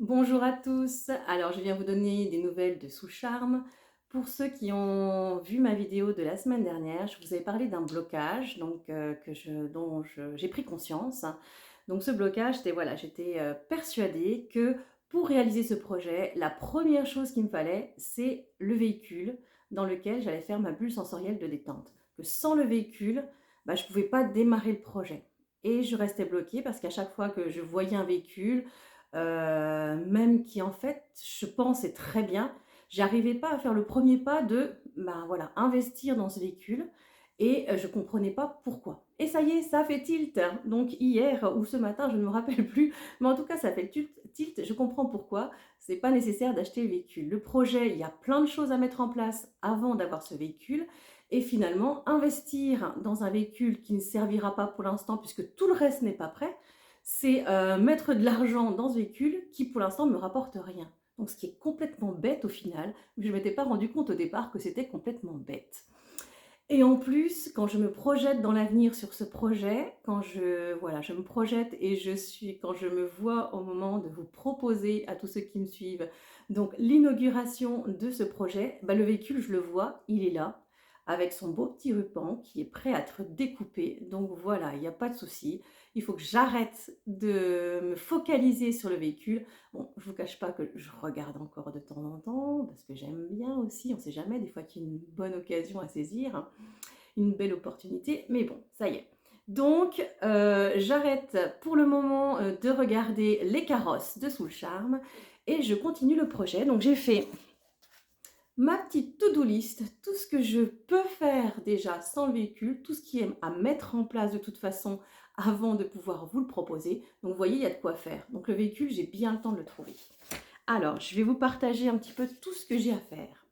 Bonjour à tous, alors je viens vous donner des nouvelles de Sous Charme. Pour ceux qui ont vu ma vidéo de la semaine dernière, je vous avais parlé d'un blocage donc, j'ai pris conscience. Donc ce blocage, c'était voilà, j'étais persuadée que pour réaliser ce projet, la première chose qu'il me fallait, c'est le véhicule dans lequel j'allais faire ma bulle sensorielle de détente. Que sans le véhicule, je ne pouvais pas démarrer le projet. Et je restais bloquée parce qu'à chaque fois que je voyais un véhicule, même qui en fait, je pense est très bien, j'arrivais pas à faire le premier pas de, voilà, investir dans ce véhicule et je comprenais pas pourquoi. Et ça y est, ça fait tilt. Donc hier ou ce matin, je ne me rappelle plus, mais en tout cas, ça fait tilt. Je comprends pourquoi. C'est pas nécessaire d'acheter le véhicule. Le projet, il y a plein de choses à mettre en place avant d'avoir ce véhicule. Et finalement, investir dans un véhicule qui ne servira pas pour l'instant puisque tout le reste n'est pas prêt, c'est mettre de l'argent dans ce véhicule qui pour l'instant ne me rapporte rien. Donc ce qui est complètement bête au final, mais je ne m'étais pas rendu compte au départ que c'était complètement bête. Et en plus, quand je me projette dans l'avenir sur ce projet, voilà, je me projette et quand je me vois au moment de vous proposer à tous ceux qui me suivent, donc l'inauguration de ce projet, le véhicule, je le vois, il est là, avec son beau petit ruban qui est prêt à être découpé. Donc voilà, il n'y a pas de souci. Il faut que j'arrête de me focaliser sur le véhicule. Bon, je ne vous cache pas que je regarde encore de temps en temps, parce que j'aime bien aussi, on ne sait jamais, des fois qu'il y a une bonne occasion à saisir, une belle opportunité, mais bon, ça y est. Donc, j'arrête pour le moment de regarder les carrosses de Sous le Charme et je continue le projet. Donc, j'ai fait ma petite to-do list, tout ce que je peux faire déjà sans le véhicule, tout ce qui est à mettre en place de toute façon avant de pouvoir vous le proposer. Donc, vous voyez, il y a de quoi faire. Donc, le véhicule, j'ai bien le temps de le trouver. Alors, je vais vous partager un petit peu tout ce que j'ai à faire.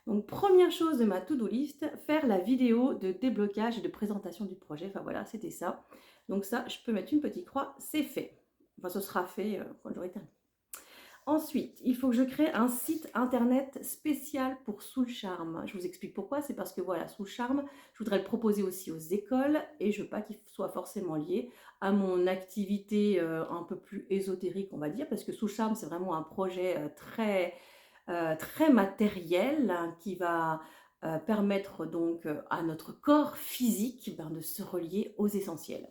Donc, première chose de ma to-do list, faire la vidéo de déblocage et de présentation du projet. Enfin voilà, c'était ça. Donc ça, je peux mettre une petite croix, c'est fait. Enfin, ce sera fait quand j'aurai terminé. Ensuite, il faut que je crée un site internet spécial pour Sous le Charme. Je vous explique pourquoi. C'est parce que voilà, Sous le Charme, je voudrais le proposer aussi aux écoles et je veux pas qu'il soit forcément lié à mon activité un peu plus ésotérique, on va dire, parce que Sous le Charme, c'est vraiment un projet très matériel qui va permettre donc à notre corps physique de se relier aux essentiels.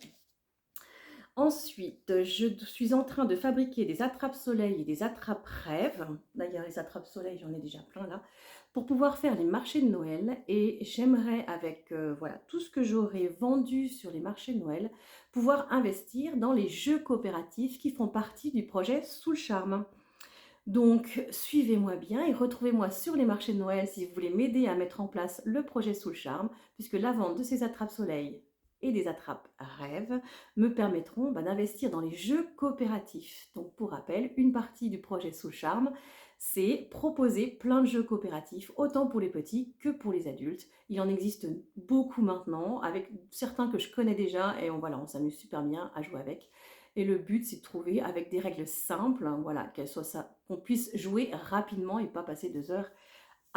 Ensuite, je suis en train de fabriquer des attrape-soleil et des attrape-rêves. D'ailleurs, les attrape-soleil, j'en ai déjà plein là, pour pouvoir faire les marchés de Noël. Et j'aimerais, avec voilà, tout ce que j'aurai vendu sur les marchés de Noël, pouvoir investir dans les jeux coopératifs qui font partie du projet Sous le Charme. Donc, suivez-moi bien et retrouvez-moi sur les marchés de Noël si vous voulez m'aider à mettre en place le projet Sous le Charme, puisque la vente de ces attrape-soleil et des attrape-rêves me permettront d'investir dans les jeux coopératifs. Donc, pour rappel, une partie du projet Sous le Charme, c'est proposer plein de jeux coopératifs, autant pour les petits que pour les adultes. Il en existe beaucoup maintenant, avec certains que je connais déjà, et voilà, on s'amuse super bien à jouer avec. Et le but, c'est de trouver avec des règles simples, hein, voilà, qu'on puisse jouer rapidement et pas passer 2 heures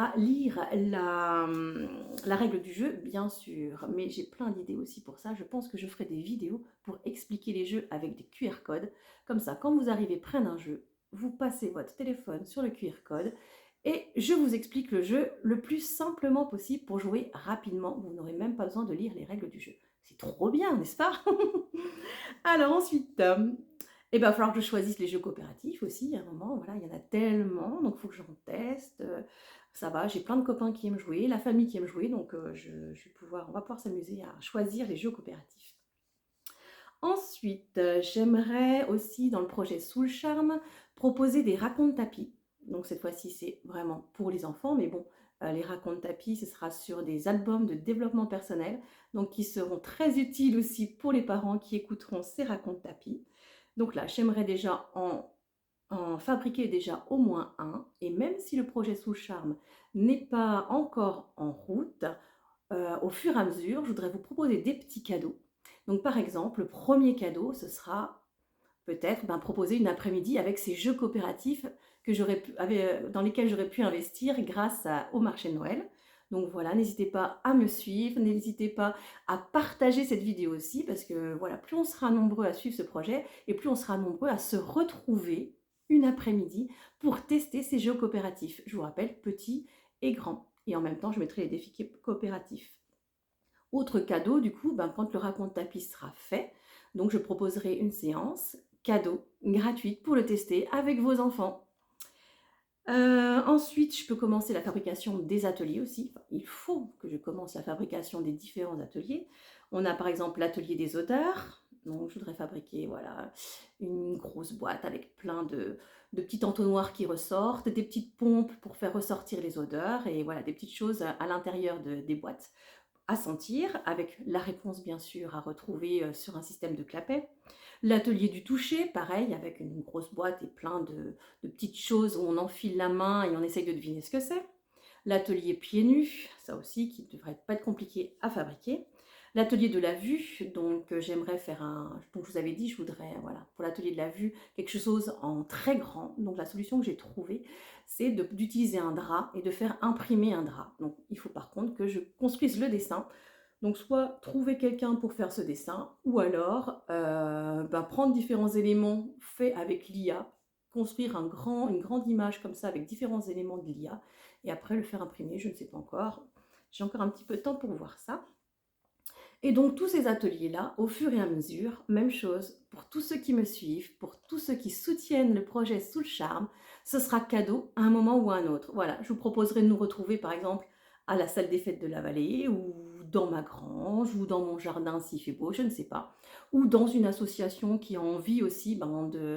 à lire la règle du jeu, bien sûr. Mais j'ai plein d'idées aussi pour ça. Je pense que je ferai des vidéos pour expliquer les jeux avec des QR codes. Comme ça, quand vous arrivez près d'un jeu, vous passez votre téléphone sur le QR code et je vous explique le jeu le plus simplement possible pour jouer rapidement. Vous n'aurez même pas besoin de lire les règles du jeu. C'est trop bien, n'est-ce pas? Alors ensuite, il va falloir que je choisisse les jeux coopératifs aussi, à un moment, voilà, il y en a tellement, donc il faut que j'en teste. Ça va, j'ai plein de copains qui aiment jouer, la famille qui aime jouer, donc on va pouvoir s'amuser à choisir les jeux coopératifs. Ensuite, j'aimerais aussi, dans le projet Sous le Charme, proposer des racontes tapis. Donc cette fois-ci, c'est vraiment pour les enfants, mais bon, les racontes tapis, ce sera sur des albums de développement personnel, donc qui seront très utiles aussi pour les parents qui écouteront ces racontes tapis. Donc là, j'aimerais déjà en fabriquer déjà au moins un, et même si le projet Sous le Charme n'est pas encore en route, au fur et à mesure, je voudrais vous proposer des petits cadeaux. Donc par exemple, le premier cadeau, ce sera peut-être proposer une après-midi avec ces jeux coopératifs dans lesquels j'aurais pu investir au marché de Noël. Donc voilà, n'hésitez pas à me suivre, n'hésitez pas à partager cette vidéo aussi, parce que voilà, plus on sera nombreux à suivre ce projet, et plus on sera nombreux à se retrouver une après-midi pour tester ces jeux coopératifs. Je vous rappelle, petits et grands. Et en même temps, je mettrai les défis coopératifs. Autre cadeau, du coup, quand le raconte tapis sera fait, donc je proposerai une séance cadeau gratuite pour le tester avec vos enfants. Ensuite, je peux commencer la fabrication des ateliers aussi. Enfin, il faut que je commence la fabrication des différents ateliers. On a par exemple l'atelier des odeurs. Donc, je voudrais fabriquer voilà, une grosse boîte avec plein de petits entonnoirs qui ressortent, des petites pompes pour faire ressortir les odeurs et voilà, des petites choses à l'intérieur des boîtes à sentir, avec la réponse bien sûr à retrouver sur un système de clapet. L'atelier du toucher, pareil, avec une grosse boîte et plein de petites choses où on enfile la main et on essaye de deviner ce que c'est. L'atelier pieds nus, ça aussi qui ne devrait pas être compliqué à fabriquer. L'atelier de la vue, donc j'aimerais faire donc je vous avais dit, je voudrais, voilà, pour l'atelier de la vue, quelque chose en très grand. Donc la solution que j'ai trouvée, c'est d'utiliser un drap et de faire imprimer un drap. Donc il faut par contre que je construise le dessin. Donc soit trouver quelqu'un pour faire ce dessin, ou alors prendre différents éléments faits avec l'IA, construire une grande image comme ça avec différents éléments de l'IA, et après le faire imprimer, je ne sais pas encore. J'ai encore un petit peu de temps pour voir ça. Et donc tous ces ateliers-là, au fur et à mesure, même chose, pour tous ceux qui me suivent, pour tous ceux qui soutiennent le projet Sous le Charme, ce sera cadeau à un moment ou à un autre. Voilà, je vous proposerai de nous retrouver par exemple à la salle des fêtes de la vallée, ou dans ma grange, ou dans mon jardin s'il fait beau, je ne sais pas, ou dans une association qui a envie aussi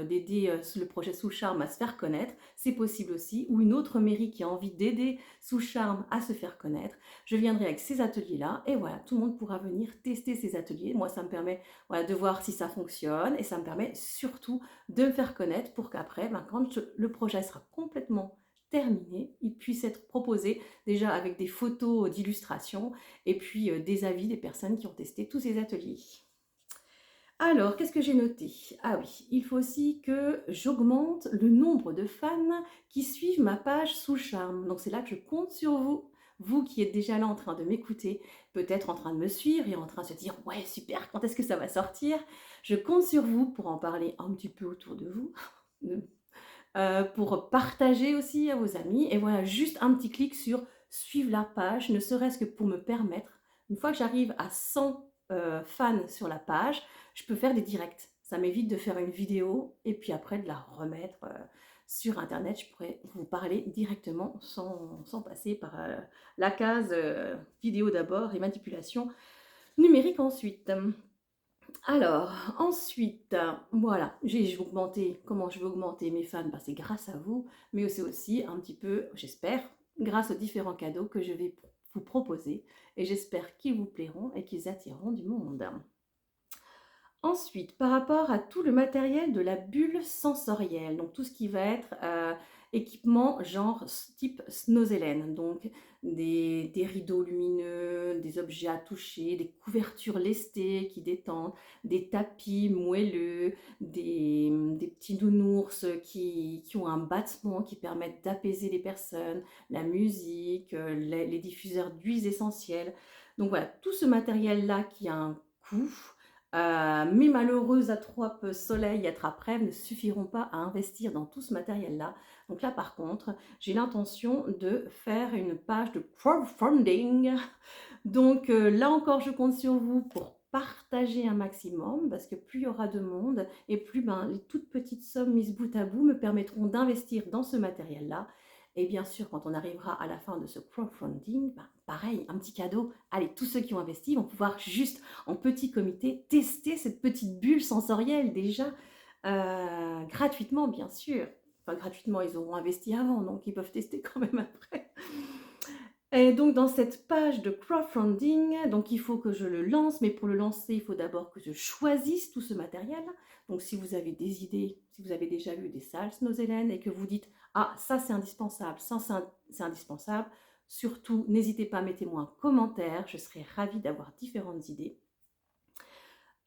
d'aider le projet Sous le Charme à se faire connaître, c'est possible aussi, ou une autre mairie qui a envie d'aider Sous le Charme à se faire connaître. Je viendrai avec ces ateliers-là et voilà, tout le monde pourra venir tester ces ateliers. Moi, ça me permet voilà, de voir si ça fonctionne et ça me permet surtout de me faire connaître pour qu'après, quand le projet sera complètement terminé, il puisse être proposé déjà avec des photos d'illustration et puis des avis des personnes qui ont testé tous ces ateliers. Alors, qu'est-ce que j'ai noté? Ah oui, il faut aussi que j'augmente le nombre de fans qui suivent ma page Sous le Charme. Donc c'est là que je compte sur vous, vous qui êtes déjà là en train de m'écouter, peut-être en train de me suivre et en train de se dire « Ouais, super, quand est-ce que ça va sortir ?» Je compte sur vous pour en parler un petit peu autour de vous, pour partager aussi à vos amis. Et voilà, juste un petit clic sur « Suivre la page », ne serait-ce que pour me permettre, une fois que j'arrive à 100 fans sur la page, je peux faire des directs. Ça m'évite de faire une vidéo et puis après de la remettre sur internet. Je pourrais vous parler directement sans passer par la case vidéo d'abord et manipulation numérique ensuite. Alors, ensuite, voilà, comment je vais augmenter mes fans? C'est grâce à vous, mais c'est aussi un petit peu, j'espère, grâce aux différents cadeaux que je vais vous proposer et j'espère qu'ils vous plairont et qu'ils attireront du monde. Ensuite, par rapport à tout le matériel de la bulle sensorielle, donc tout ce qui va être équipement genre type Snozellen, donc des rideaux lumineux, des objets à toucher, des couvertures lestées qui détendent, des tapis moelleux, des petits nounours qui ont un battement qui permettent d'apaiser les personnes, la musique, les diffuseurs d'huiles essentielles. Donc voilà, tout ce matériel-là qui a un coût. Mes malheureuses attrapes soleil et attrapes rêve ne suffiront pas à investir dans tout ce matériel-là. Donc là, par contre, j'ai l'intention de faire une page de crowdfunding. Donc là encore, je compte sur vous pour partager un maximum, parce que plus il y aura de monde, et plus les toutes petites sommes mises bout à bout me permettront d'investir dans ce matériel-là. Et bien sûr, quand on arrivera à la fin de ce crowdfunding, pareil, un petit cadeau. Allez, tous ceux qui ont investi vont pouvoir juste, en petit comité, tester cette petite bulle sensorielle déjà, gratuitement, bien sûr. Enfin, gratuitement, ils auront investi avant, donc ils peuvent tester quand même après. Et donc, dans cette page de crowdfunding, donc il faut que je le lance, mais pour le lancer, il faut d'abord que je choisisse tout ce matériel. Donc, si vous avez des idées, si vous avez déjà vu des salles Snozellen et que vous dites « Ah, ça c'est indispensable, ça c'est indispensable », surtout, n'hésitez pas, mettez-moi un commentaire, je serai ravie d'avoir différentes idées.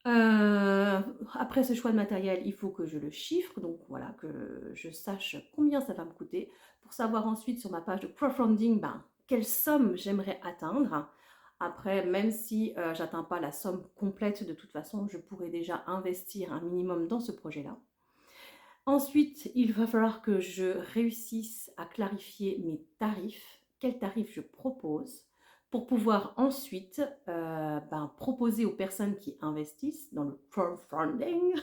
Après ce choix de matériel, il faut que je le chiffre, donc voilà, que je sache combien ça va me coûter, pour savoir ensuite sur ma page de crowdfunding, quelle somme j'aimerais atteindre. Après, même si j'atteins pas la somme complète, de toute façon, je pourrais déjà investir un minimum dans ce projet-là. Ensuite, il va falloir que je réussisse à clarifier mes tarifs, quels tarifs je propose, pour pouvoir ensuite proposer aux personnes qui investissent dans le crowdfunding,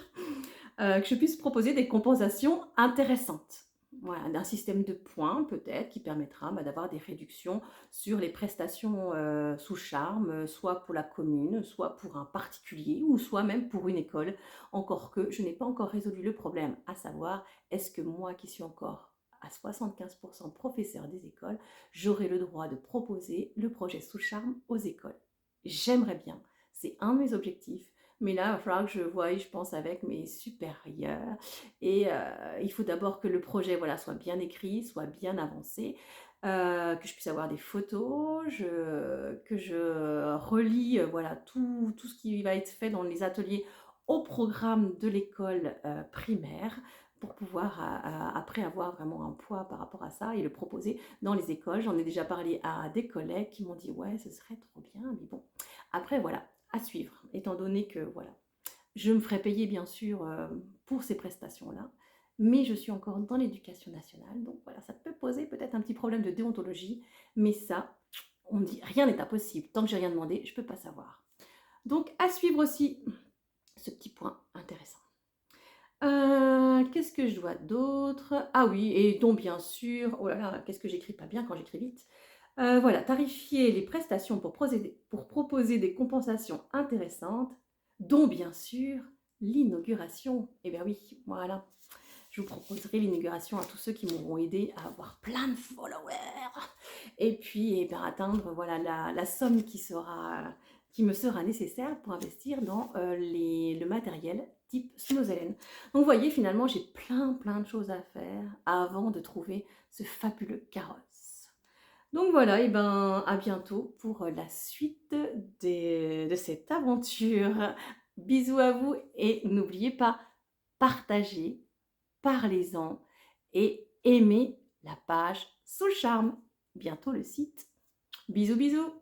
que je puisse proposer des compensations intéressantes. Voilà, d'un système de points peut-être qui permettra d'avoir des réductions sur les prestations sous charme, soit pour la commune, soit pour un particulier, ou soit même pour une école. Encore que je n'ai pas encore résolu le problème, à savoir, est-ce que moi qui suis encore à 75% professeur des écoles, j'aurai le droit de proposer le projet sous charme aux écoles. J'aimerais bien, c'est un de mes objectifs, mais là, il va falloir que je voie, je pense, avec mes supérieurs. Et il faut d'abord que le projet voilà, soit bien écrit, soit bien avancé, que je puisse avoir des photos, que je relie voilà, tout ce qui va être fait dans les ateliers au programme de l'école primaire pour pouvoir après avoir vraiment un poids par rapport à ça et le proposer dans les écoles. J'en ai déjà parlé à des collègues qui m'ont dit ouais, ce serait trop bien, mais bon. Après, voilà, à suivre, étant donné que voilà, je me ferai payer bien sûr pour ces prestations-là, mais je suis encore dans l'éducation nationale, donc voilà, ça peut poser peut-être un petit problème de déontologie, mais ça, on me dit rien n'est impossible, tant que j'ai rien demandé, je ne peux pas savoir. Donc à suivre aussi ce petit point intéressant. Qu'est-ce que je dois d'autre? Ah oui, et donc bien sûr, oh là là, qu'est-ce que j'écris pas bien quand j'écris vite. Voilà, tarifier les prestations pour proposer des compensations intéressantes, dont bien sûr l'inauguration. Eh bien oui, voilà, je vous proposerai l'inauguration à tous ceux qui m'auront aidé à avoir plein de followers et puis atteindre voilà, la somme qui me sera nécessaire pour investir dans le matériel type Snozellen. Donc vous voyez, finalement, j'ai plein de choses à faire avant de trouver ce fabuleux carrosse. Donc voilà, à bientôt pour la suite de cette aventure. Bisous à vous et n'oubliez pas, partagez, parlez-en et aimez la page Sous le charme. Bientôt le site. Bisous bisous.